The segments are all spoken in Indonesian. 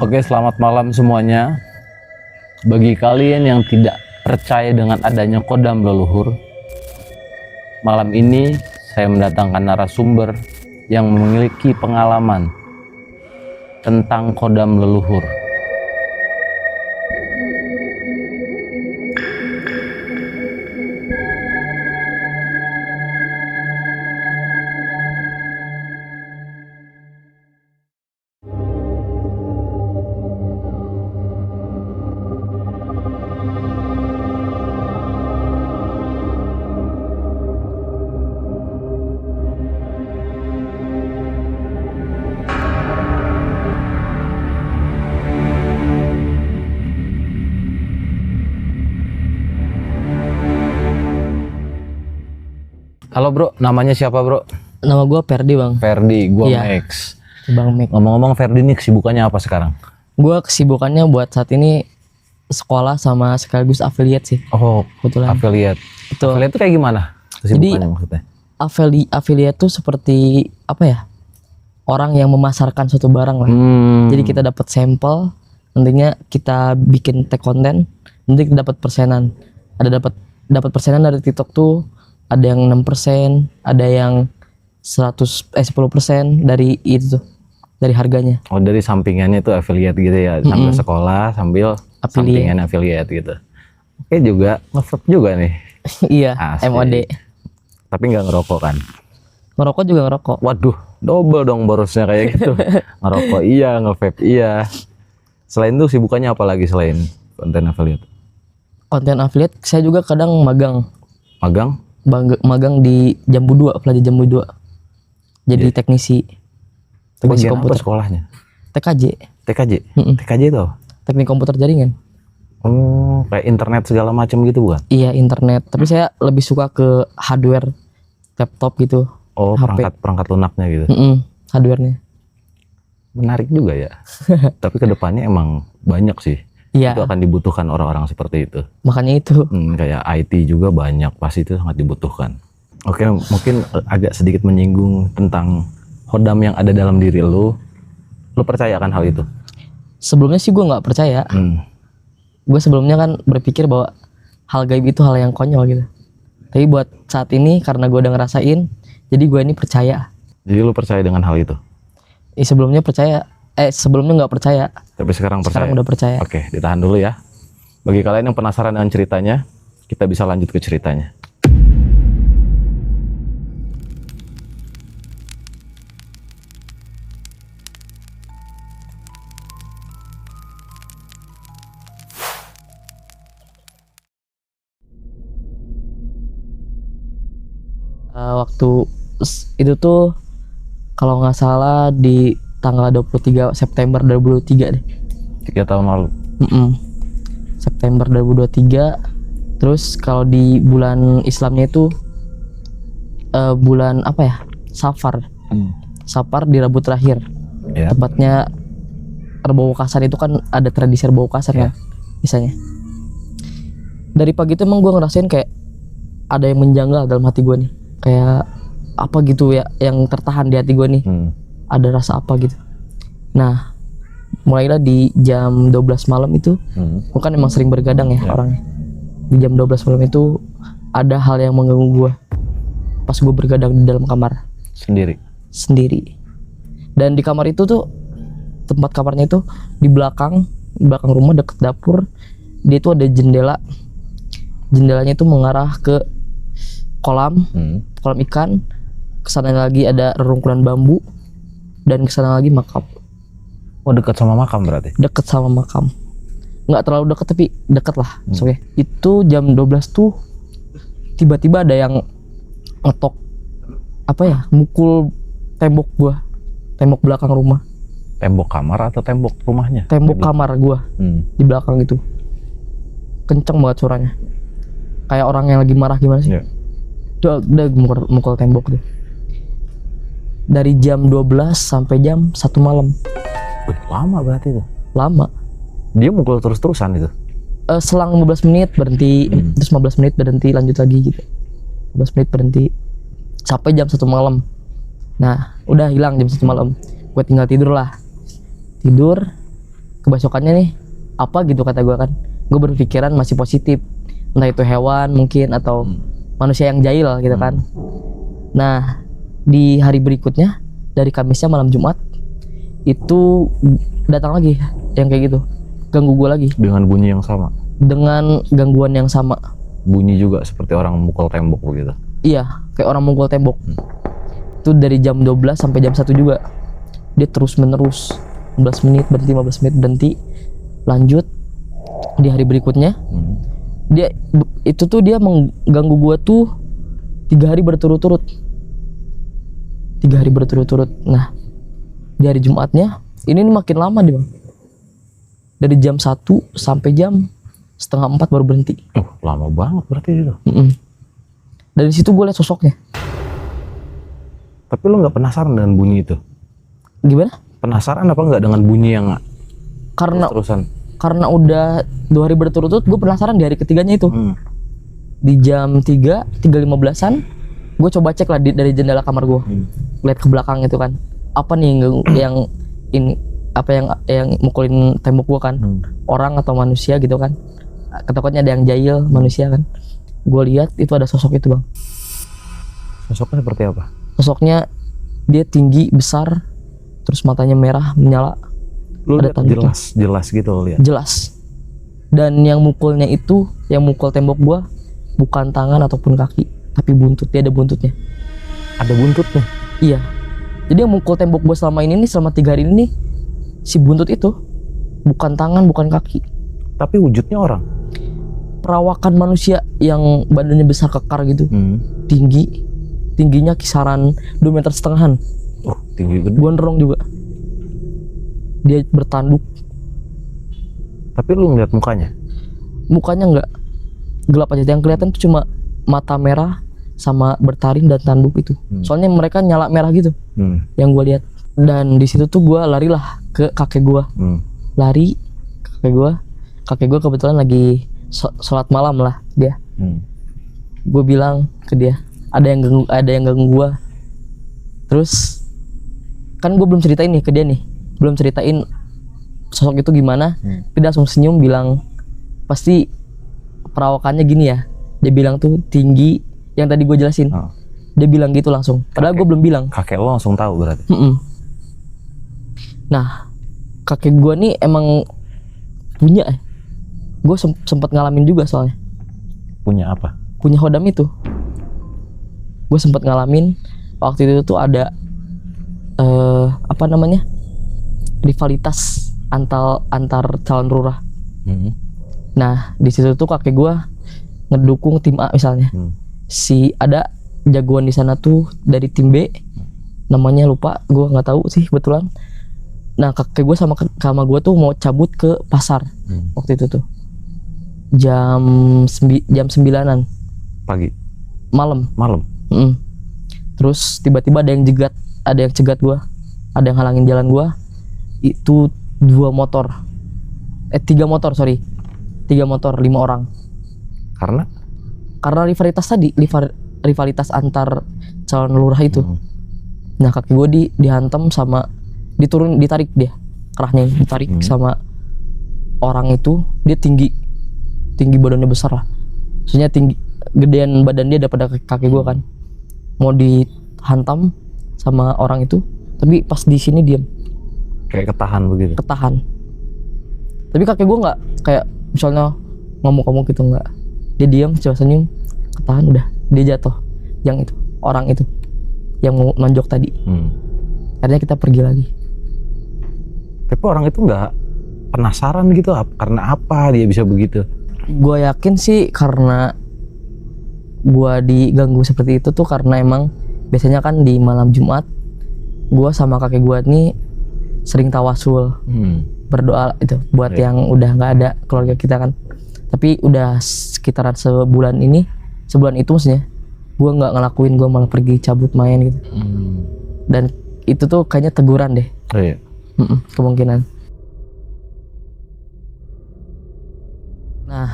Oke, selamat malam semuanya. Bagi kalian yang tidak percaya dengan adanya kodam leluhur, malam ini saya mendatangkan narasumber yang memiliki pengalaman tentang kodam leluhur. Halo bro, namanya siapa bro? Nama gue Ferdi bang. Ferdi, gua Iya. Max. Bang Max. Ngomong-ngomong Ferdi nih kesibukannya apa sekarang? Gue kesibukannya buat saat ini sekolah sama sekaligus affiliate sih. Oh, Kebetulan. affiliate. Betul. Affiliate itu kayak gimana? Kesibukannya maksudnya? Affiliate tuh seperti apa ya? Orang yang memasarkan suatu barang lah. Jadi kita dapat sampel, nantinya kita bikin tag konten, nanti kita dapat persenan. Ada dapat persenan dari TikTok tuh, ada yang 6%, ada yang 10% dari itu tuh, dari harganya. Oh, dari sampingannya itu affiliate gitu ya, sambil sekolah, sambil sampingan affiliate gitu. Oke, juga nge-vape juga nih. Iya, Asik. MOD. Tapi nggak ngerokok kan? Ngerokok juga ngerokok. Waduh, double dong borosnya kayak gitu. Ngerokok iya, nge-vape iya. Selain itu sibukannya apa lagi selain konten affiliate? Konten affiliate saya juga kadang magang. Magang Di Jambu 2, pelajar Jambu 2. Jadi teknisi bagian apa komputer. sekolahnya? TKJ. TKJ itu apa? Teknik komputer jaringan. Oh, kayak internet segala macam gitu bukan? Iya, internet. Tapi saya lebih suka ke hardware laptop gitu. Oh, HP. perangkat lunaknya gitu. Hardwarenya. Menarik juga ya. Tapi kedepannya emang banyak sih. Iya. Itu akan dibutuhkan orang-orang seperti itu. Makanya itu. Kayak IT juga banyak, pasti itu sangat dibutuhkan. Oke, mungkin agak sedikit menyinggung tentang kodam yang ada dalam diri lu. Lu percaya akan hal itu? Sebelumnya sih gue nggak percaya. Gue sebelumnya kan berpikir bahwa hal gaib itu hal yang konyol gitu. Tapi buat saat ini karena gue udah ngerasain, jadi gue ini percaya. Jadi lu percaya dengan hal itu? Sebelumnya nggak percaya. Tapi sekarang percaya? Sekarang udah percaya. Oke, ditahan dulu ya. Bagi kalian yang penasaran dengan ceritanya, kita bisa lanjut ke ceritanya. Waktu itu tuh kalau nggak salah di tanggal 23 September 2023 deh. 3 tahun lalu. September 2023. Terus kalau di bulan Islamnya itu bulan apa ya? Safar. Safar di Rabu terakhir. Ya. Tepatnya Rebau Kasar itu kan ada tradisi Rebau Kasar kan misalnya. Dari pagi itu emang gue ngerasain kayak ada yang menjanggal dalam hati gue nih. Kayak apa gitu ya yang tertahan di hati gue nih. Ada rasa apa gitu. Nah, mulailah di jam 12 malam itu, gue kan emang sering bergadang ya orangnya. Di jam 12 malam itu ada hal yang mengganggu gue. Pas gue bergadang di dalam kamar. Sendiri. Dan di kamar itu tuh, tempat kamarnya itu di belakang rumah deket dapur. Dia tuh ada jendela. Jendelanya itu mengarah ke kolam ikan. Kesana lagi ada rerungkunan bambu. Dan kesana lagi makam. Oh, dekat sama makam berarti? Deket sama makam. Nggak terlalu deket tapi deket lah. Oke. Itu jam 12 tuh tiba-tiba ada yang ngetok mukul tembok gua. Tembok belakang rumah. Tembok kamar atau tembok rumahnya? Tembok kamar gua. Di belakang itu. Kenceng banget suaranya. Kayak orang yang lagi marah gimana sih? Udah mukul tembok deh. Dari jam 12 sampai jam 1 malam. Lama berarti itu? Lama. Dia mukul terus-terusan itu? Selang 15 menit berhenti, terus 15 menit berhenti, lanjut lagi gitu. 15 menit berhenti sampai jam 1 malam. Nah, udah hilang jam 1 malam. Gue tinggal tidur lah. kebasokannya nih apa gitu kata gue kan. Gue berpikiran masih positif, entah itu hewan mungkin atau manusia yang jahil gitu kan. Nah di hari berikutnya dari Kamisnya malam Jumat itu datang lagi yang kayak gitu, ganggu gue lagi Dengan bunyi yang sama. dengan gangguan yang sama. Bunyi juga seperti orang memukul tembok begitu. Iya, kayak orang mukul tembok. Itu dari jam 12 sampai jam 1 juga. Dia terus menerus 15 menit berhenti, 15 menit berhenti. Lanjut di hari berikutnya. Dia mengganggu gua tuh 3 hari berturut-turut. 3 hari berturut-turut. Nah, di hari Jumatnya ini makin lama dia, Bang. Dari jam 1 sampai jam setengah 4 baru berhenti. Lama banget berarti itu. Dari situ gue liat sosoknya. Tapi lo nggak penasaran dengan bunyi itu? Gimana? Penasaran apa nggak dengan bunyi yang Karena terusan? karena udah 2 hari berturut-turut, gue penasaran di hari ketiganya itu. Di jam 3:15an gue coba cek lah dari jendela kamar gue, lihat ke belakang itu kan, apa nih yang ini, apa yang mukulin tembok gue kan, orang atau manusia gitu kan. Ketakutnya ada yang jahil manusia kan. Gue lihat itu ada sosok itu, Bang. Sosoknya seperti apa? Sosoknya dia tinggi, besar, terus matanya merah menyala. Lu Ada tanduknya. jelas gitu lo lihat. Jelas. Dan yang mukulnya itu, yang mukul tembok gua bukan tangan ataupun kaki, tapi buntut. Dia ada buntutnya. Ada buntutnya. Iya. Jadi yang mukul tembok gua selama ini nih, selama 3 hari ini nih, si buntut itu bukan tangan, bukan kaki. Tapi wujudnya orang. Perawakan manusia yang badannya besar kekar gitu. Tingginya kisaran 2,5 meter. Tinggi gede. Gondrong juga. Dia bertanduk. Tapi lu ngeliat mukanya? Mukanya nggak gelap aja, yang kelihatan tuh cuma mata merah sama bertaring dan tanduk itu. Soalnya mereka nyala merah gitu, yang gue lihat. Dan di situ tuh gue larilah ke kakek gue. Lari ke kakek gue kebetulan lagi sholat malam lah dia. Gue bilang ke dia, ada yang ganggu gue. Terus kan gue belum ceritain nih ke dia nih, belum ceritain sosok itu gimana. Dia langsung senyum bilang, pasti perawakannya gini ya. Dia bilang tuh tinggi, yang tadi gue jelasin. Dia bilang gitu langsung, padahal gue belum bilang. Kakek lo langsung tahu berarti? Nah, kakek gue nih emang punya, gue sempat ngalamin juga soalnya. Punya apa? Punya hodam itu. Gue sempat ngalamin waktu itu tuh ada apa namanya, rivalitas antar calon lurah. Nah di situ tuh kakek gue ngedukung tim A misalnya. Si ada jagoan di sana tuh dari tim B, namanya lupa, gue nggak tahu sih kebetulan. Nah kakek gue sama gue tuh mau cabut ke pasar waktu itu tuh jam 9-an pagi, malam. Terus tiba-tiba ada yang cegat gue, ada yang halangin jalan gue. Itu 3 motor, 5 orang. Karena rivalitas tadi, rivalitas antar calon lurah itu. Nah kaki gue dihantam sama, ditarik dia, kerahnya ditarik sama orang itu. Dia tinggi badannya besar lah, maksudnya tinggi, gedean badan dia daripada kaki gue kan. Mau dihantam sama orang itu, tapi pas di sini diam, kayak ketahan begitu. Tapi kakek gue nggak kayak misalnya ngomong gitu, nggak. Dia diam, coba senyum, ketahan, udah dia jatuh. Yang itu, orang itu yang mau nonjok tadi. Akhirnya kita pergi lagi. Tapi orang itu nggak penasaran gitu, karena apa dia bisa begitu? Gue yakin sih karena gue diganggu seperti itu tuh karena emang biasanya kan di malam Jumat gue sama kakek gue nih sering tawasul, berdoa itu buat yang udah nggak ada keluarga kita kan. Tapi udah sekitaran sebulan itu maksudnya gue nggak ngelakuin, gue malah pergi cabut main gitu. Dan itu tuh kayaknya teguran deh. Kemungkinan. Nah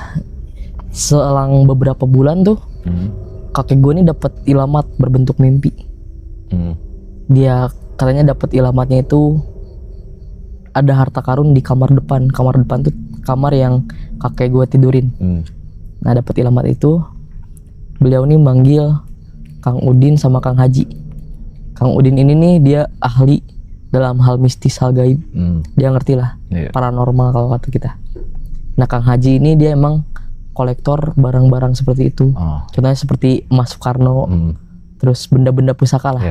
selang beberapa bulan tuh kakek gue nih dapat ilamat berbentuk mimpi. Dia katanya dapat ilamatnya itu ada harta karun di kamar depan. Kamar depan tuh kamar yang kakek gue tidurin. Nah dapat ilamat itu, beliau nih manggil Kang Udin sama Kang Haji. Kang Udin ini nih dia ahli dalam hal mistis, hal gaib. Dia ngerti lah paranormal kalau kata kita. Nah Kang Haji ini dia emang kolektor barang-barang seperti itu. Contohnya seperti emas Soekarno, terus benda-benda pusaka lah.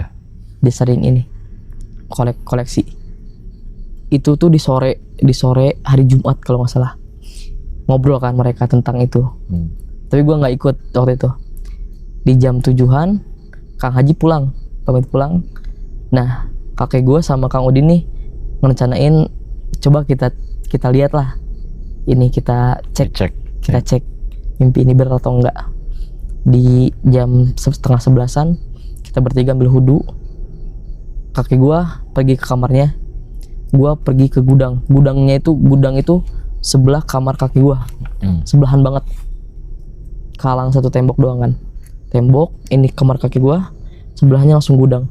Dia sering ini koleksi. Itu tuh di sore hari Jumat kalau nggak salah, ngobrol kan mereka tentang itu. Tapi gue nggak ikut waktu itu. Di jam 7-an Kang Haji pamit pulang. Nah kakek gue sama Kang Udin nih ngerencanain, coba kita lihat lah ini, kita cek mimpi ini benar atau enggak. Di jam 10:30 kita bertiga ambil hudu. Kakek gua pergi ke kamarnya, gua pergi ke gudang. Gudang itu sebelah kamar kakek gua, sebelahan banget, kalang satu tembok doang kan. Tembok ini kamar kakek gua, sebelahnya langsung gudang.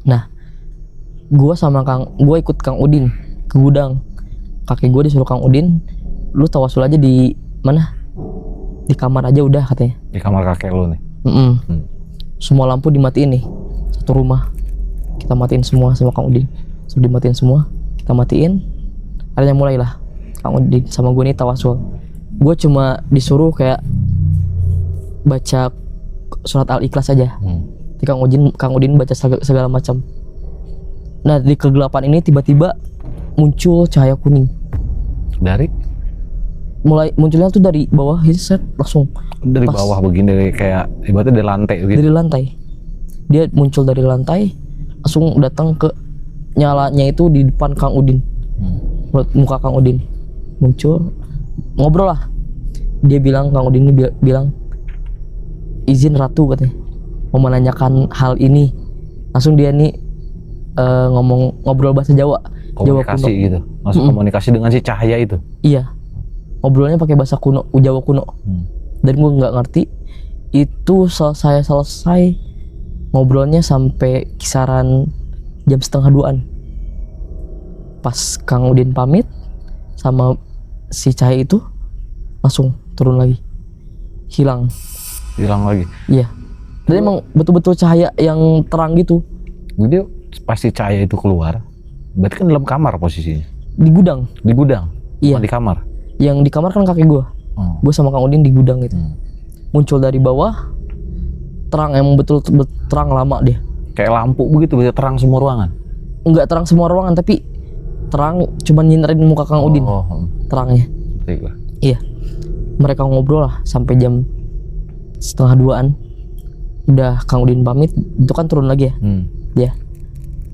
Nah gua ikut Kang Udin ke gudang. Kakek gua disuruh Kang Udin, lu tawasul aja di mana, di kamar aja udah katanya. Di kamar kakek lu nih. Semua lampu dimatiin nih, satu rumah kita matiin semua sama Kang Udin. Sudah dimatiin semua, kita matiin. Akhirnya mulailah Kang Udin sama gue nih tawasul. Gue cuma disuruh kayak baca surat Al-Ikhlas aja. Di Kang Udin baca segala macam. Nah di kegelapan ini tiba-tiba muncul cahaya kuning. Munculnya tuh dari bawah, set langsung dari bawah begini, dari kayak ibaratnya dari lantai gitu. Dari lantai. Dia muncul dari lantai, langsung datang ke nyalanya itu di depan Kang Udin. Muka Kang Udin muncul, ngobrol lah. Dia bilang, Kang Udin ini bilang, izin Ratu katanya, mau menanyakan hal ini. Langsung dia nih ngobrol bahasa Jawa. Komunikasi Jawa kuno gitu. Langsung komunikasi dengan si cahaya itu. Iya. Ngobrolnya pakai bahasa kuno, Jawa kuno. Dan gue nggak ngerti. Itu selesai ngobrolnya sampai kisaran jam 1:30-an. Pas Kang Udin pamit sama si cahaya itu, langsung turun lagi, hilang lagi. Iya. Dan emang betul-betul cahaya yang terang gitu. Jadi pasti cahaya itu keluar, berarti kan dalam kamar posisinya. Di gudang. Di Iya. kamar. Yang di kamar kan kakek gue. Gue sama Kang Udin di gudang gitu. Muncul dari bawah, terang, emang betul terang lama dia. Kayak lampu begitu, bisa terang semua ruangan. Enggak terang semua ruangan, tapi terang, cuman nyinterin muka Kang Udin. Terangnya. Iya. Mereka ngobrol lah sampai jam 1:30-an. Udah Kang Udin pamit, itu kan turun lagi ya. Dia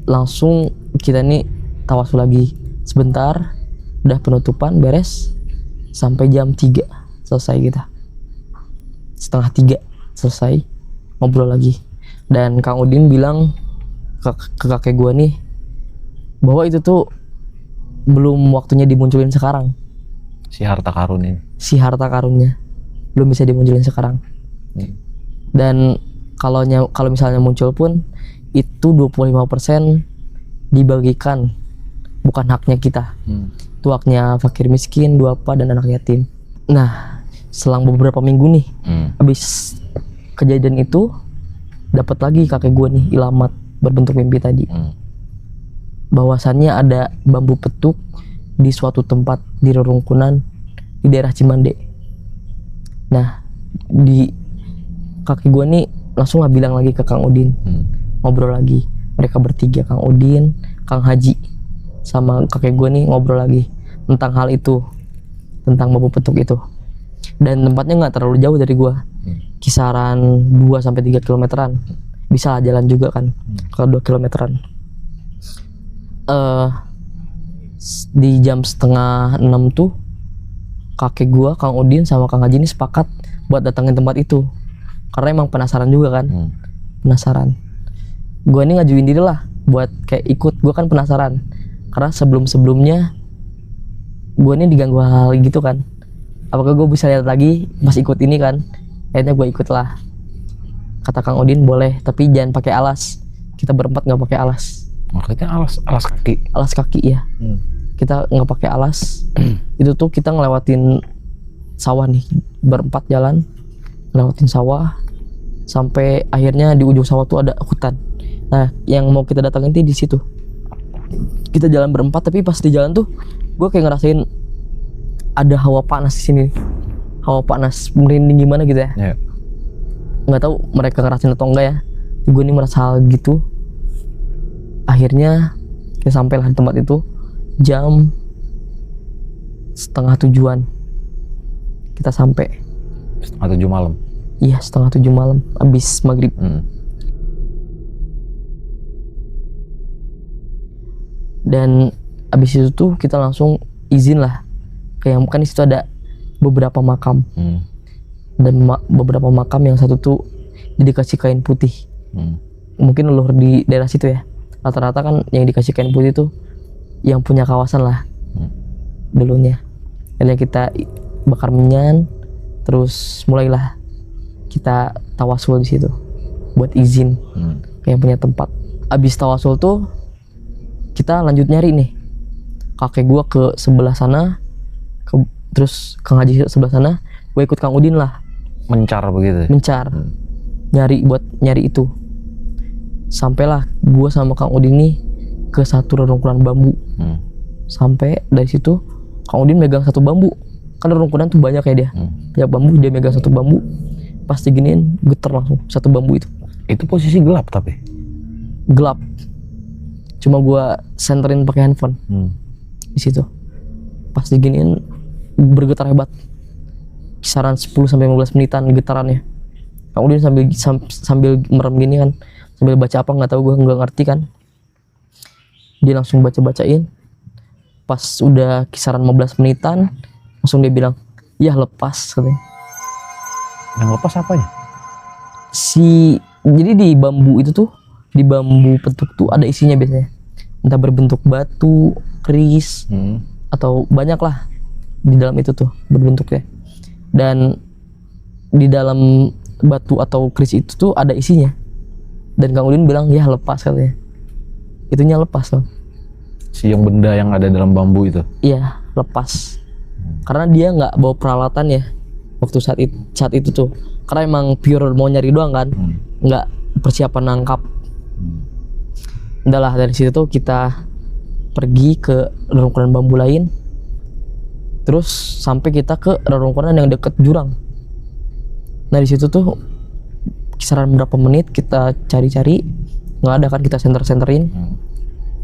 langsung kita nih tawasul lagi sebentar, udah penutupan beres. Sampai jam 3 selesai kita. 2:30 selesai ngobrol lagi. Dan Kang Udin bilang ke kakek gua nih bahwa itu tuh belum waktunya dimunculin sekarang. Si harta karun ini. Si harta karunnya belum bisa dimunculin sekarang. Dan kalau misalnya muncul pun itu 25% dibagikan, bukan haknya kita. Itu haknya fakir miskin, duafa, dan anak yatim. Nah, selang beberapa minggu nih, habis kejadian itu, dapat lagi kakek gue nih ilamat berbentuk mimpi tadi. Bahwasannya ada bambu petuk di suatu tempat di rerungkunan di daerah Cimande. Nah, di kakek gue nih langsung lah bilang lagi ke Kang Udin, ngobrol lagi. Mereka bertiga, Kang Udin, Kang Haji, sama kakek gue nih ngobrol lagi tentang hal itu, tentang bambu petuk itu. Dan tempatnya nggak terlalu jauh dari gue, kisaran 2-3 kilometeran. Bisa lah jalan juga kan, kalau 2 kilometeran. Di jam 5:30 tuh kakek gue, Kang Udin sama Kang Haji ini sepakat buat datangin tempat itu, karena emang penasaran juga kan. Penasaran. Gue ini ngajuin diri lah buat kayak ikut. Gue kan penasaran karena sebelumnya gue ini diganggu hal gitu kan. Apakah gue bisa lihat lagi pas ikut ini kan? Akhirnya gue ikut lah. Kata Kang Udin boleh, tapi jangan pakai alas. Kita berempat nggak pakai alas. Maksudnya alas kaki? Alas kaki ya. kita nggak pakai alas. Itu tuh kita ngelewatin sawah nih, berempat jalan ngelewatin sawah sampai akhirnya di ujung sawah tuh ada hutan. Nah yang mau kita datangin tuh di situ. Kita jalan berempat, tapi pas di jalan tuh gue kayak ngerasain ada hawa panas di sini, hawa panas merinding gimana gitu ya. Nggak tahu mereka ngerasain atau enggak ya. Gue ini merasa hal gitu. Akhirnya kita sampailah di tempat itu jam 6:30 kita sampai. 6:30 malam. Iya 6:30 malam abis maghrib. Dan abis itu tuh kita langsung izin lah ke yang kan di situ ada beberapa makam. Dan beberapa makam yang satu tuh dikasih kain putih. Mungkin leluhur di daerah situ ya. Rata-rata kan yang dikasih kain putih tuh yang punya kawasan lah dulunya. Akhirnya kita bakar menyan, terus mulailah kita tawasul di situ buat izin ke yang punya tempat. Abis tawasul tuh kita lanjut nyari nih. Kakek gua ke sebelah sana, terus Kang Haji sebelah sana, gue ikut Kang Udin lah. Mencar begitu. Mencar, nyari buat nyari itu. Sampailah gua sama Kang Udin nih ke satu rerungkunan bambu. Sampai dari situ Kang Udin megang satu bambu. Kan rerungkunan tuh banyak ya dia. Banyak bambu, dia megang satu bambu. Pas diginiin getar langsung satu bambu itu. Itu posisi gelap tapi. Gelap. Cuma gua senterin pakai handphone. Di situ. Pas diginiin bergetar hebat. Kisaran 10-15 menitan getarannya. Kang Udin sambil merem gini kan, sambil baca apa nggak tahu, gue nggak ngerti kan. Dia langsung bacain. Pas udah kisaran 15 menitan langsung dia bilang, "Ya lepas," katanya. Yang lepas apanya? Jadi di bambu itu tuh, di bambu petuk tuh ada isinya biasanya. Entah berbentuk batu, keris, atau banyak lah di dalam itu tuh berbentuknya. Dan di dalam batu atau keris itu tuh ada isinya. Dan Kang Udin bilang, "Ya lepas," katanya. Itunya lepas loh. Si yang benda yang ada dalam bambu itu? Iya, lepas. Karena dia nggak bawa peralatan ya waktu saat itu tuh. Karena emang pure mau nyari doang kan, nggak persiapan nangkap. Udah lah, dari situ tuh kita pergi ke rerungkunan bambu lain. Terus sampai kita ke rerungkunan yang deket jurang. Nah di situ tuh kisaran berapa menit kita cari-cari, nggak ada kan, kita senterin,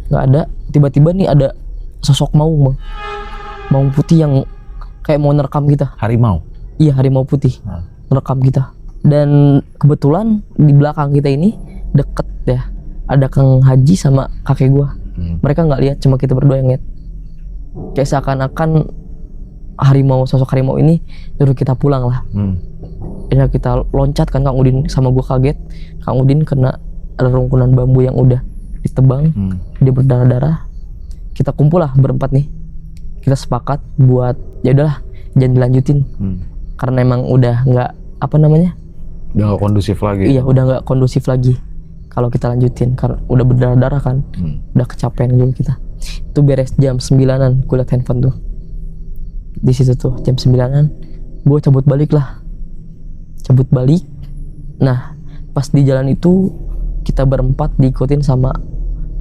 nggak ada. Tiba-tiba nih ada sosok maung putih yang kayak mau nerekam kita. Harimau? Iya, harimau putih nerekam kita. Dan kebetulan di belakang kita ini deket ya, ada Kang Haji sama kakek gua. Mereka nggak lihat, cuma kita berdua yang lihat. Kayak seakan-akan sosok harimau ini nyuruh kita pulang lah. Akhirnya kita loncat kan, Kang Udin sama gua kaget. Kang Udin kena rerungkunan bambu yang udah ditebang, dia berdarah-darah. Kita kumpul lah berempat nih. Kita sepakat buat ya udahlah jangan dilanjutin. Karena emang udah nggak udah nggak kondusif lagi. Iya, udah nggak kondusif lagi kalau kita lanjutin karena udah berdarah-darah kan. Udah kecapean juga kita. Itu beres jam 9-an, gue liat handphone tuh. Di situ tuh jam 9-an gue cabut balik. Nah pas di jalan itu kita berempat diikutin sama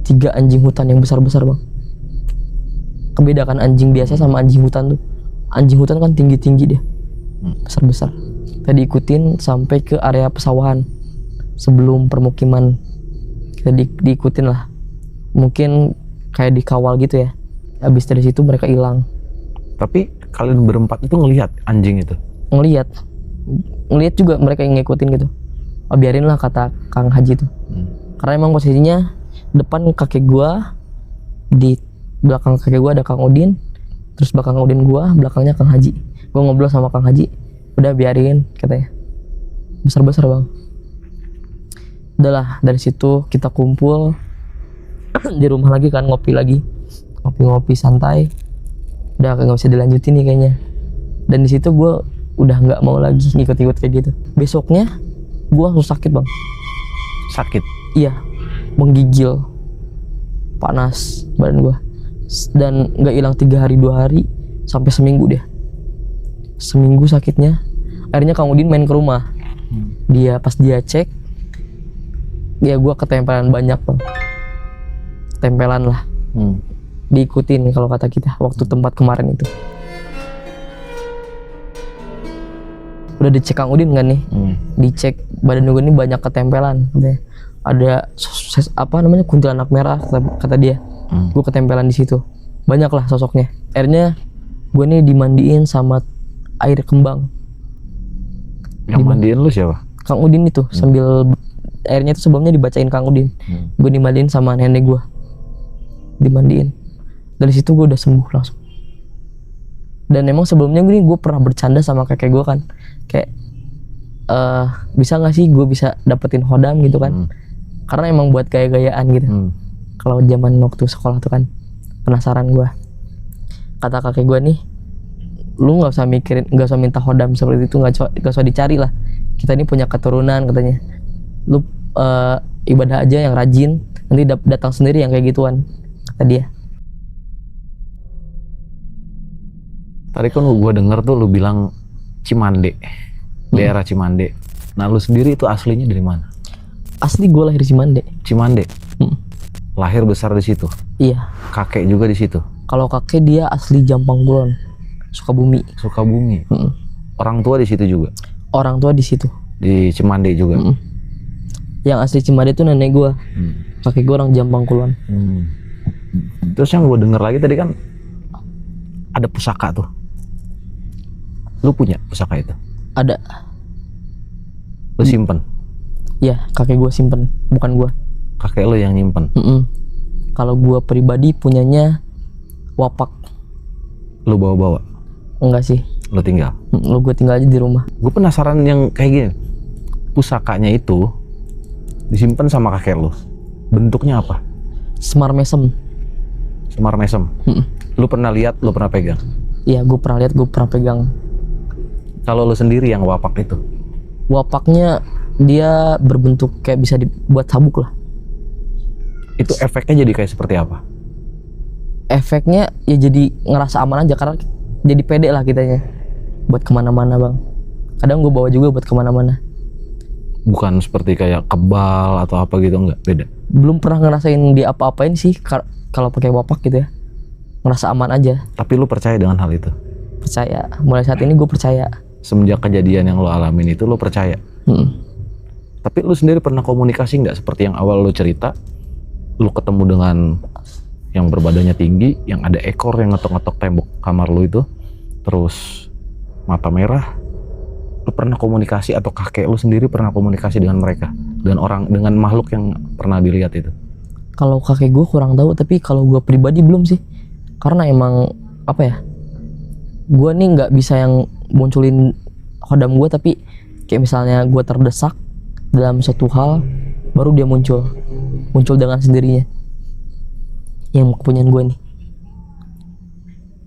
3 anjing hutan yang besar-besar bang. Kebedakan anjing biasa sama anjing hutan tuh, anjing hutan kan tinggi-tinggi dia, besar-besar. Kita diikutin sampai ke area pesawahan sebelum permukiman. Kita diikutin lah, mungkin kayak dikawal gitu ya. Habis dari situ mereka hilang. Tapi kalian berempat itu ngelihat anjing itu? Ngelihat juga mereka yang ngikutin gitu. Oh, biarin lah kata Kang Haji tuh. Karena emang posisinya depan kakek gua, di belakang kakek gua ada Kang Udin, terus belakang Udin gua, belakangnya Kang Haji. Gua ngobrol sama Kang Haji, udah biarin katanya. Besar-besar bang. Udahlah, dari situ kita kumpul di rumah lagi kan, ngopi santai. Udah nggak bisa dilanjutin nih kayaknya. Dan di situ gue udah nggak mau lagi ngikut-ngikut kayak gitu. Besoknya gue langsung sakit bang. Sakit? Iya, menggigil, panas badan gue dan nggak hilang 3 hari 2 hari sampai seminggu deh. Seminggu sakitnya. Akhirnya Kang Udin main ke rumah. Pas dia cek, ya gue ketempelan banyak bang. Tempelan lah. Diikutin kalau kata kita waktu tempat kemarin itu. Udah dicek Kang Udin kan nih, dicek badan gue ini banyak ketempelan, ada kuntilanak merah kata dia. Gue ketempelan di situ, banyak lah sosoknya. Akhirnya gue nih dimandiin sama air kembang. Yang mandiin lu siapa? Kang Udin itu sambil airnya itu sebelumnya dibacain Kang Udin. Gue dimandiin sama nenek gue, dimandiin. Dari situ gue udah sembuh langsung. Dan emang sebelumnya gue pernah bercanda sama kakek gue kan, kayak bisa nggak sih gue bisa dapetin hodam gitu kan, karena emang buat gaya-gayaan gitu. Kalau zaman waktu sekolah tuh kan penasaran gue. Kata kakek gue nih, lu nggak usah minta hodam seperti itu, nggak usah dicari lah. Kita ini punya keturunan katanya. Lu ibadah aja yang rajin, nanti datang sendiri yang kayak gituan, kata dia. Tadi kan gue denger tuh lu bilang Cimande, daerah Cimande. Nah lu sendiri itu aslinya dari mana? Asli gue lahir Cimande. Cimande? Lahir besar di situ? Iya. Kakek juga di situ? Kalau kakek dia asli Jampang Kulon, Sukabumi. Sukabumi? Orang tua di situ juga? Orang tua di situ. Di Cimande juga? Yang asli Cimande itu nenek gue. Kakek gue orang Jampang Kulon. Terus yang gue denger lagi tadi kan ada pusaka tuh. Lu punya pusaka itu? Ada. Lu simpen? Iya, kakek gue simpen, bukan gue. Kakek lu yang nyimpen? Kalau gue pribadi punyanya wapak. Lu bawa-bawa? Enggak sih. Lu tinggal? Lu gue tinggal aja di rumah. Gue penasaran yang kayak gini. Pusakanya itu disimpan sama kakek lu. Bentuknya apa? Semar mesem. Semar mesem? Lu pernah lihat, lu pernah pegang? Iya, gue pernah lihat, gue pernah pegang. Kalau lu sendiri yang wapak itu? Wapaknya dia berbentuk kayak bisa dibuat sabuk lah. Itu efeknya jadi kayak seperti apa? Efeknya ya jadi ngerasa aman aja, karena jadi pede lah kitanya buat kemana-mana bang. Kadang gue bawa juga buat kemana-mana. Bukan seperti kayak kebal atau apa gitu, enggak? Beda? Belum pernah ngerasain dia apa-apain sih kalau pakai wapak gitu ya. Ngerasa aman aja. Tapi lu percaya dengan hal itu? Percaya. Mulai saat ini gue percaya. Semenjak kejadian yang lu alamin itu lu percaya? Tapi lu sendiri pernah komunikasi nggak seperti yang awal lu cerita? Lu ketemu dengan yang berbadannya tinggi, yang ada ekor yang ngetok-ngetok tembok kamar lu itu, terus mata merah. Lu pernah komunikasi atau kakek lu sendiri pernah komunikasi dengan mereka? Dengan makhluk yang pernah dilihat itu? Kalau kakek gue kurang tahu, tapi kalau gue pribadi belum sih. Karena emang apa ya? Gue nih nggak bisa yang munculin hodam gue, tapi kayak misalnya gue terdesak dalam satu hal, baru dia muncul dengan sendirinya. Yang kepunyaan gue nih.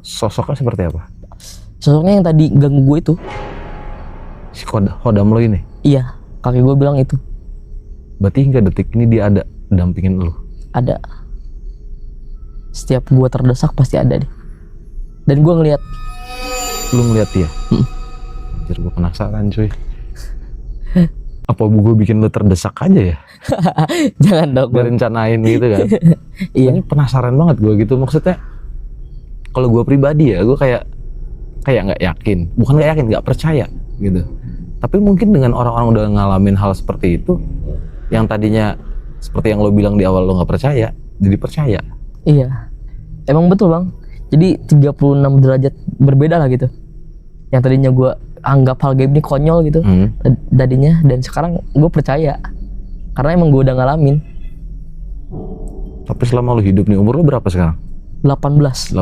Sosoknya seperti apa? Sosoknya yang tadi ganggu gue itu. Si hodam lo ini? Iya, kakek gue bilang itu. Berarti hingga detik ini dia ada dampingin lo? Ada. Setiap gue terdesak pasti ada deh. Dan gue ngeliat. Lu ngeliat dia? Anjir, gue penasaran cuy. Apa gue bikin lu terdesak aja ya? Jangan dong. Gue rencanain gitu kan. Iya. Ini penasaran banget gue gitu. Maksudnya kalau gue pribadi ya, gue kayak nggak yakin. Bukan nggak yakin, nggak percaya gitu. Tapi mungkin dengan orang-orang udah ngalamin hal seperti itu, yang tadinya seperti yang lo bilang di awal lo nggak percaya, jadi percaya. Iya. Emang betul bang. Jadi 36 derajat berbeda lah gitu. Yang tadinya gue anggap hal gaib ini konyol gitu tadinya, dan sekarang gue percaya karena emang gue udah ngalamin. Tapi selama lu hidup nih, umur lu berapa sekarang? 18.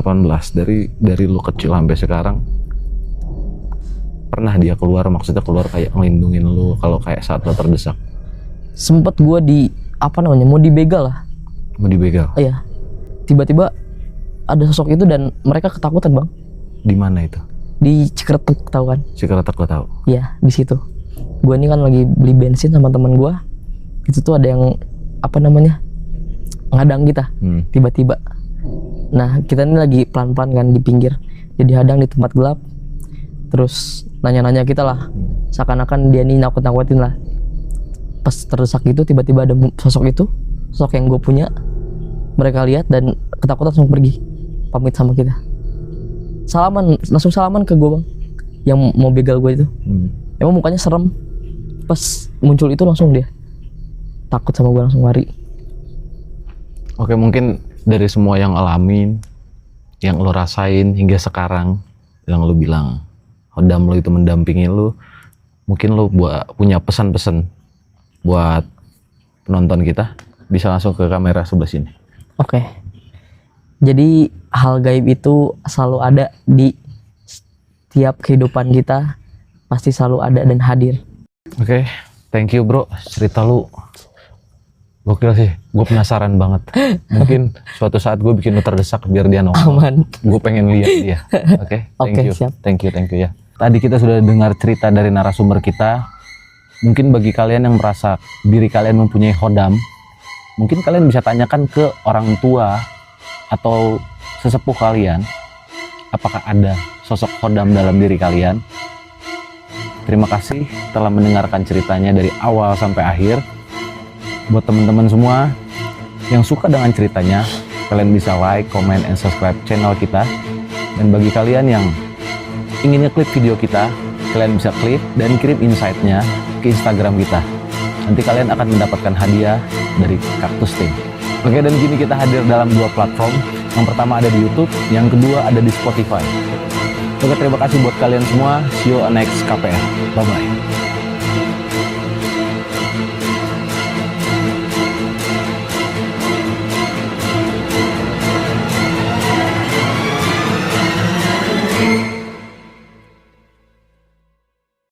Dari lu kecil sampai sekarang, pernah dia keluar, maksudnya keluar kayak ngelindungin lu kalau kayak saat lu terdesak? Sempet gue mau dibegal lah. Mau dibegal? Iya. Tiba-tiba ada sosok itu dan mereka ketakutan bang. Di mana itu? Di Cikretek, tahu kan? Cikretek gue tahu. Iya, di situ. Gue ini kan lagi beli bensin sama teman gue. Itu tuh ada yang ngadang kita. Tiba-tiba Nah kita ini lagi pelan-pelan kan di pinggir, dia dihadang di tempat gelap, terus nanya-nanya kita lah, seakan-akan dia nih nakut-nakutin lah. Pas terdesak gitu tiba-tiba ada sosok yang gue punya, mereka lihat dan ketakutan langsung pergi, pamit sama kita, langsung salaman ke gue bang, yang mau begal gue itu. Emang mukanya serem, pas muncul itu langsung dia takut sama gue, langsung lari. Oke, mungkin dari semua yang alamin, yang lo rasain hingga sekarang, yang lo bilang Hodam lo itu mendampingi lo, mungkin lo punya pesan-pesan buat penonton kita, bisa langsung ke kamera sebelah sini. Oke. Jadi hal gaib itu selalu ada di setiap kehidupan kita, pasti selalu ada dan hadir. Oke, thank you bro, cerita lu gokil sih, gue penasaran banget. Mungkin suatu saat gue bikin lu terdesak biar dia nongol. Aman. Gue pengen lihat dia. Oke, thank you. Siap. Thank you ya. Tadi kita sudah dengar cerita dari narasumber kita. Mungkin bagi kalian yang merasa diri kalian mempunyai Hodam, mungkin kalian bisa tanyakan ke orang tua atau sesepuh kalian, apakah ada sosok Hodam dalam diri kalian. Terima kasih telah mendengarkan ceritanya dari awal sampai akhir. Buat teman-teman semua yang suka dengan ceritanya, kalian bisa like, comment, and subscribe channel kita. Dan bagi kalian yang ingin ngeklik video kita, kalian bisa klik dan kirim insight-nya ke Instagram kita. Nanti kalian akan mendapatkan hadiah dari Cactus Team. Oke, dan kini kita hadir dalam 2 platform. Yang pertama ada di YouTube, yang kedua ada di Spotify. Oke, terima kasih buat kalian semua. See you on next KPR. Bye-bye.